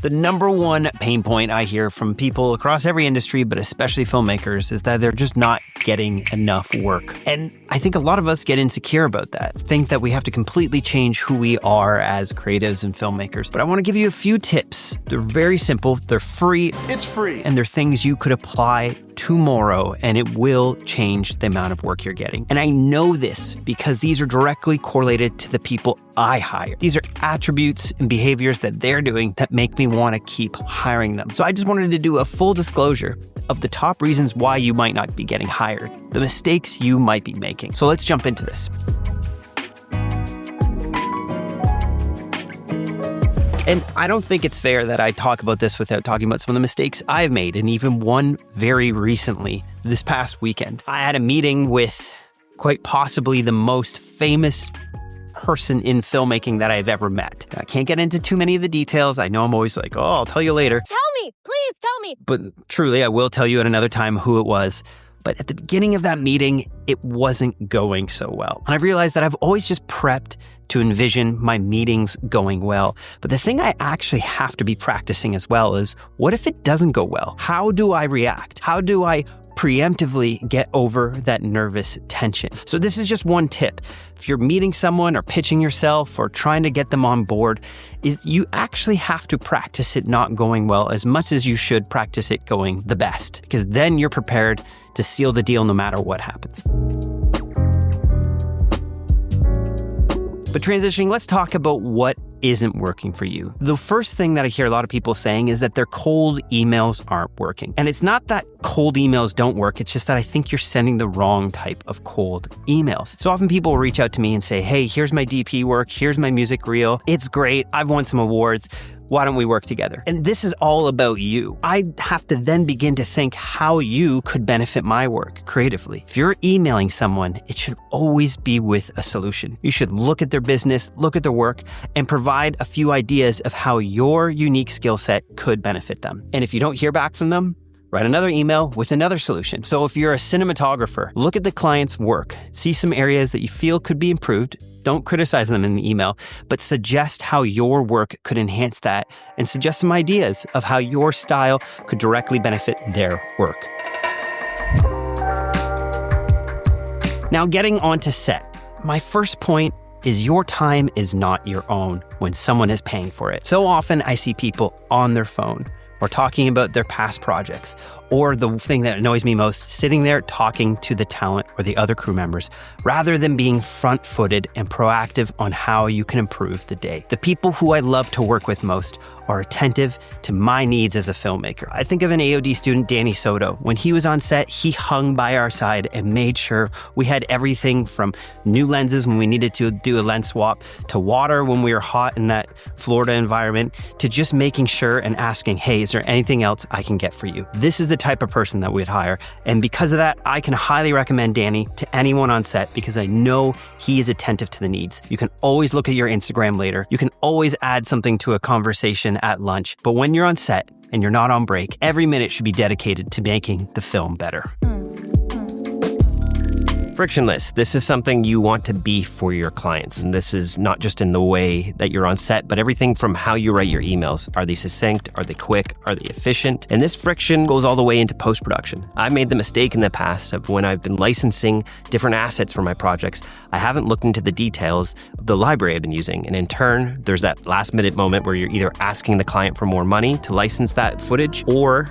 The number one pain point I hear from people across every industry, but especially filmmakers, is that they're just not getting enough work. And I think a lot of us get insecure about that, think that we have to completely change who we are as creatives and filmmakers. But I want to give you a few tips. They're very simple, they're free. It's free. And they're things you could apply tomorrow, and it will change the amount of work you're getting. And I know this because these are directly correlated to the people I hire. These are attributes and behaviors that they're doing that make me want to keep hiring them. So I just wanted to do a full disclosure of the top reasons why you might not be getting hired, the mistakes you might be making. So let's jump into this. And I don't think it's fair that I talk about this without talking about some of the mistakes I've made, and even one very recently, this past weekend. I had a meeting with quite possibly the most famous person in filmmaking that I've ever met. I can't get into too many of the details. I know I'm always like, oh, I'll tell you later. Tell me, please tell me. But truly, I will tell you at another time who it was. But at the beginning of that meeting, it wasn't going so well. And I realized that I've always just prepped to envision my meetings going well. But the thing I actually have to be practicing as well is, what if it doesn't go well? How do I react? How do I preemptively get over that nervous tension? So this is just one tip. If you're meeting someone or pitching yourself or trying to get them on board, is you actually have to practice it not going well as much as you should practice it going the best, because then you're prepared to seal the deal no matter what happens. But transitioning, let's talk about what isn't working for you. The first thing that I hear a lot of people saying is that their cold emails aren't working. And it's not that cold emails don't work, it's just that I think you're sending the wrong type of cold emails. So often people will reach out to me and say, hey, here's my DP work, here's my music reel, it's great, I've won some awards, why don't we work together? And this is all about you. I have to then begin to think how you could benefit my work creatively. If you're emailing someone, it should always be with a solution. You should look at their business, look at their work, and provide a few ideas of how your unique skill set could benefit them. And if you don't hear back from them, write another email with another solution. So if you're a cinematographer, look at the client's work, see some areas that you feel could be improved. Don't criticize them in the email, but suggest how your work could enhance that, and suggest some ideas of how your style could directly benefit their work. Now, getting onto set. My first point is your time is not your own when someone is paying for it. So often I see people on their phone or talking about their past projects, or the thing that annoys me most, sitting there talking to the talent or the other crew members, rather than being front-footed and proactive on how you can improve the day. The people who I love to work with most are attentive to my needs as a filmmaker. I think of an AOD student, Danny Soto. When he was on set, he hung by our side and made sure we had everything from new lenses when we needed to do a lens swap, to water when we were hot in that Florida environment, to just making sure and asking, hey, is there anything else I can get for you? This is the type of person that we'd hire. And because of that, I can highly recommend Danny to anyone on set because I know he is attentive to the needs. You can always look at your Instagram later. You can always add something to a conversation at lunch. But when you're on set and you're not on break, every minute should be dedicated to making the film better. Frictionless. This is something you want to be for your clients. And this is not just in the way that you're on set, but everything from how you write your emails. Are they succinct? Are they quick? Are they efficient? And this friction goes all the way into post-production. I made the mistake in the past of when I've been licensing different assets for my projects, I haven't looked into the details of the library I've been using. And in turn, there's that last minute moment where you're either asking the client for more money to license that footage, or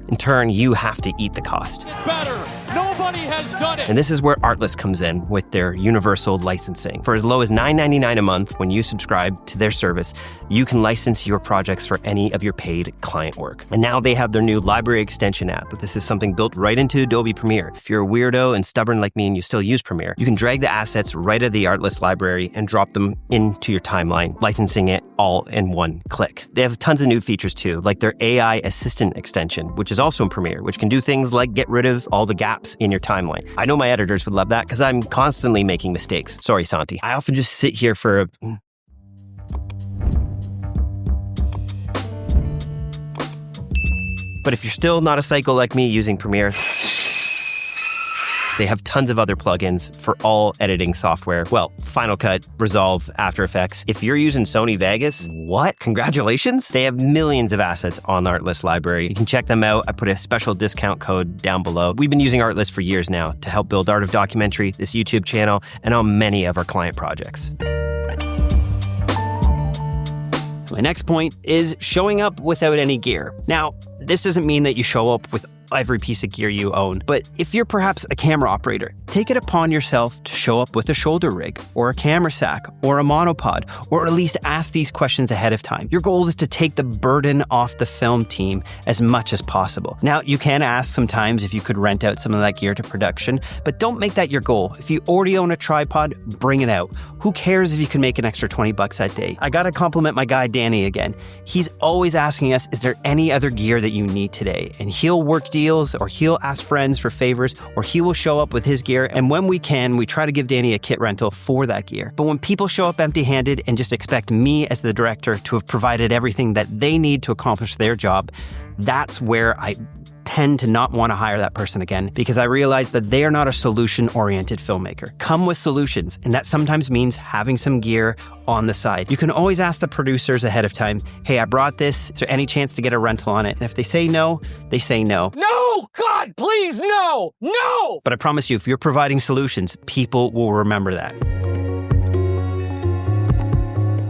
in turn, you have to eat the cost. Better. Nobody has done it. And this is where Artlist comes in with their universal licensing. For as low as $9.99 a month, when you subscribe to their service, you can license your projects for any of your paid client work. And now they have their new library extension app, but this is something built right into Adobe Premiere. If you're a weirdo and stubborn like me and you still use Premiere, you can drag the assets right out of the Artlist library and drop them into your timeline, licensing it all in one click. They have tons of new features too, like their AI assistant extension, which is also in Premiere, which can do things like get rid of all the gaps in your timeline. I know my editors would love that because I'm constantly making mistakes. Sorry, Santi. I often just sit here for a... But if you're still not a psycho like me using Premiere, They have tons of other plugins for all editing software. Well, Final Cut, Resolve, After Effects. If you're using Sony Vegas, what? Congratulations. They have millions of assets on the Artlist library. You can check them out. I put a special discount code down below. We've been using Artlist for years now to help build Art of Documentary, this YouTube channel, and on many of our client projects. My next point is showing up without any gear. Now, this doesn't mean that you show up with every piece of gear you own, but if you're perhaps a camera operator, take it upon yourself to show up with a shoulder rig or a camera sack or a monopod, or at least ask these questions ahead of time. Your goal is to take the burden off the film team as much as possible. Now, you can ask sometimes if you could rent out some of that gear to production, but don't make that your goal. If you already own a tripod, bring it out. Who cares if you can make an extra $20 that day? I gotta compliment my guy Danny again. He's always asking us, is there any other gear that you need today? And he'll work deals, or he'll ask friends for favors, or he will show up with his gear. And when we can, we try to give Danny a kit rental for that gear. But when people show up empty-handed and just expect me as the director to have provided everything that they need to accomplish their job, that's where I tend to not want to hire that person again, because I realize that they are not a solution-oriented filmmaker. Come with solutions, and that sometimes means having some gear on the side. You can always ask the producers ahead of time, hey, I brought this, is there any chance to get a rental on it? And if they say no, they say no. No! God, please, no! No! But I promise you, if you're providing solutions, people will remember that.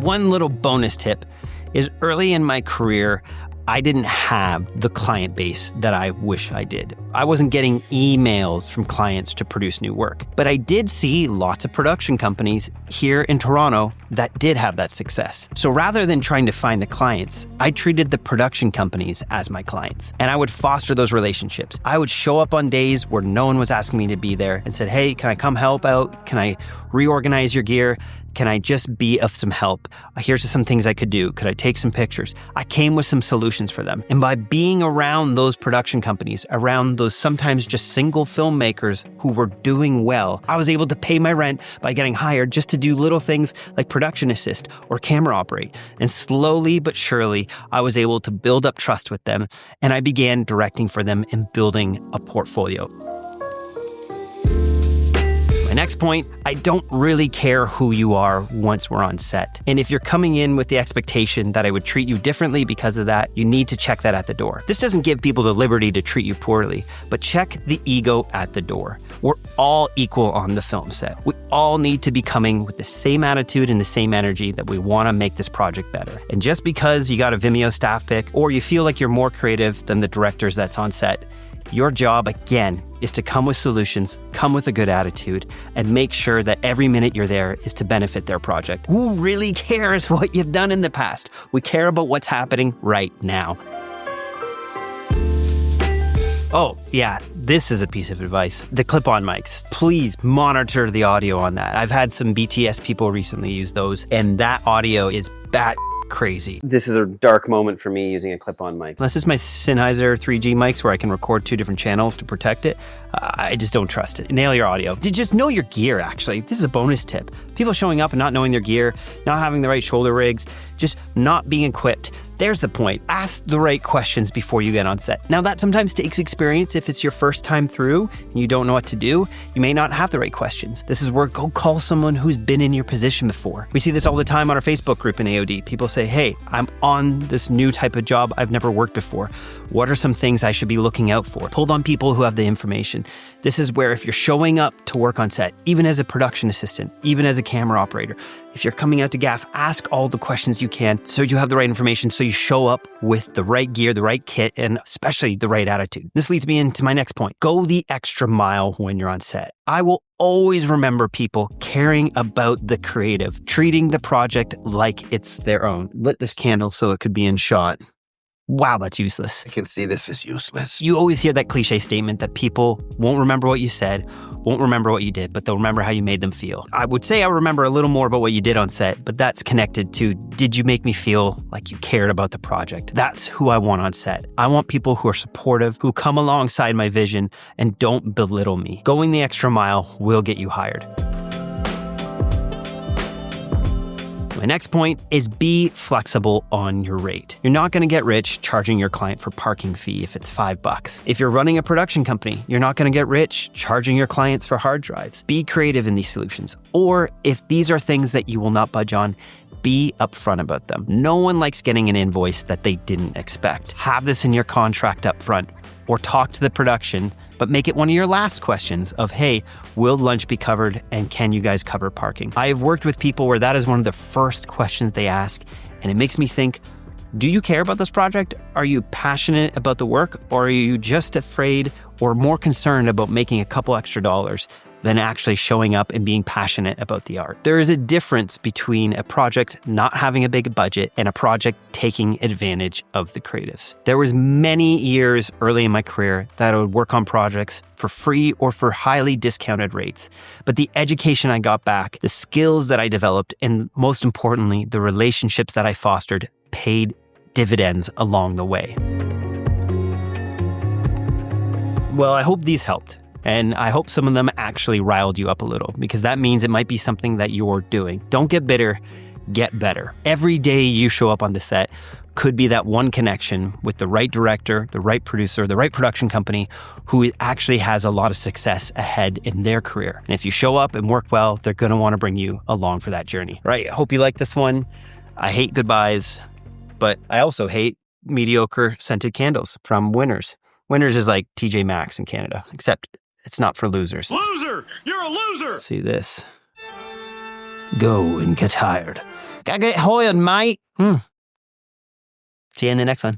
One little bonus tip is early in my career, I didn't have the client base that I wish I did. I wasn't getting emails from clients to produce new work. But I did see lots of production companies here in Toronto that did have that success. So rather than trying to find the clients, I treated the production companies as my clients. And I would foster those relationships. I would show up on days where no one was asking me to be there and said, hey, can I come help out? Can I reorganize your gear? Can I just be of some help? Here's some things I could do. Could I take some pictures? I came with some solutions for them. And by being around those production companies, around those sometimes just single filmmakers who were doing well, I was able to pay my rent by getting hired just to do little things like production assist or camera operate. And slowly but surely, I was able to build up trust with them, and I began directing for them and building a portfolio. My next point, I don't really care who you are once we're on set. And if you're coming in with the expectation that I would treat you differently because of that, you need to check that at the door. This doesn't give people the liberty to treat you poorly, but check the ego at the door. We're all equal on the film set. We all need to be coming with the same attitude and the same energy that we want to make this project better. And just because you got a Vimeo staff pick, or you feel like you're more creative than the directors that's on set, your job, again, is to come with solutions, come with a good attitude, and make sure that every minute you're there is to benefit their project. Who really cares what you've done in the past? We care about what's happening right now. Oh, yeah, this is a piece of advice. The clip-on mics. Please monitor the audio on that. I've had some BTS people recently use those, and that audio is bat crazy. This is a dark moment for me using a clip-on mic. Unless it's my Sennheiser 3G mics where I can record 2 different channels to protect it, I just don't trust it. Nail your audio. Just know your gear, actually. This is a bonus tip. People showing up and not knowing their gear, not having the right shoulder rigs, just not being equipped. There's the point. Ask the right questions before you get on set. Now, that sometimes takes experience. If it's your first time through and you don't know what to do, you may not have the right questions. This is where go call someone who's been in your position before. We see this all the time on our Facebook group in AOD. People say, hey, I'm on this new type of job I've never worked before. What are some things I should be looking out for? Pulled on people who have the information. This is where if you're showing up to work on set, even as a production assistant, even as a camera operator, if you're coming out to gaff, ask all the questions you can so you have the right information, so you show up with the right gear, the right kit, and especially the right attitude. This leads me into my next point. Go the extra mile when you're on set. I will always remember people caring about the creative, treating the project like it's their own. Lit this candle so it could be in shot. Wow, that's useless. I can see this is useless. You always hear that cliche statement that people won't remember what you said, won't remember what you did, but they'll remember how you made them feel. I would say I remember a little more about what you did on set, but that's connected to, did you make me feel like you cared about the project? That's who I want on set. I want people who are supportive, who come alongside my vision and don't belittle me. Going the extra mile will get you hired. My next point is be flexible on your rate. You're not going to get rich charging your client for parking fee if it's $5. If you're running a production company, you're not going to get rich charging your clients for hard drives. Be creative in these solutions. Or if these are things that you will not budge on, be upfront about them. No one likes getting an invoice that they didn't expect. Have this in your contract up front, or talk to the production, but make it one of your last questions of, hey, will lunch be covered and can you guys cover parking? I have worked with people where that is one of the first questions they ask, and it makes me think, do you care about this project? Are you passionate about the work, or are you just afraid or more concerned about making a couple extra dollars than actually showing up and being passionate about the art? There is a difference between a project not having a big budget and a project taking advantage of the creatives. There was many years early in my career that I would work on projects for free or for highly discounted rates. But the education I got back, the skills that I developed, and most importantly, the relationships that I fostered paid dividends along the way. Well, I hope these helped. And I hope some of them actually riled you up a little, because that means it might be something that you're doing. Don't get bitter, get better. Every day you show up on the set could be that one connection with the right director, the right producer, the right production company who actually has a lot of success ahead in their career. And if you show up and work well, they're going to want to bring you along for that journey. Right, I hope you like this one. I hate goodbyes, but I also hate mediocre scented candles from Winners. Winners is like TJ Maxx in Canada, except it's not for losers. Loser! You're a loser! See this. Go and get hired. Gotta get hired, mate. See you in the next one.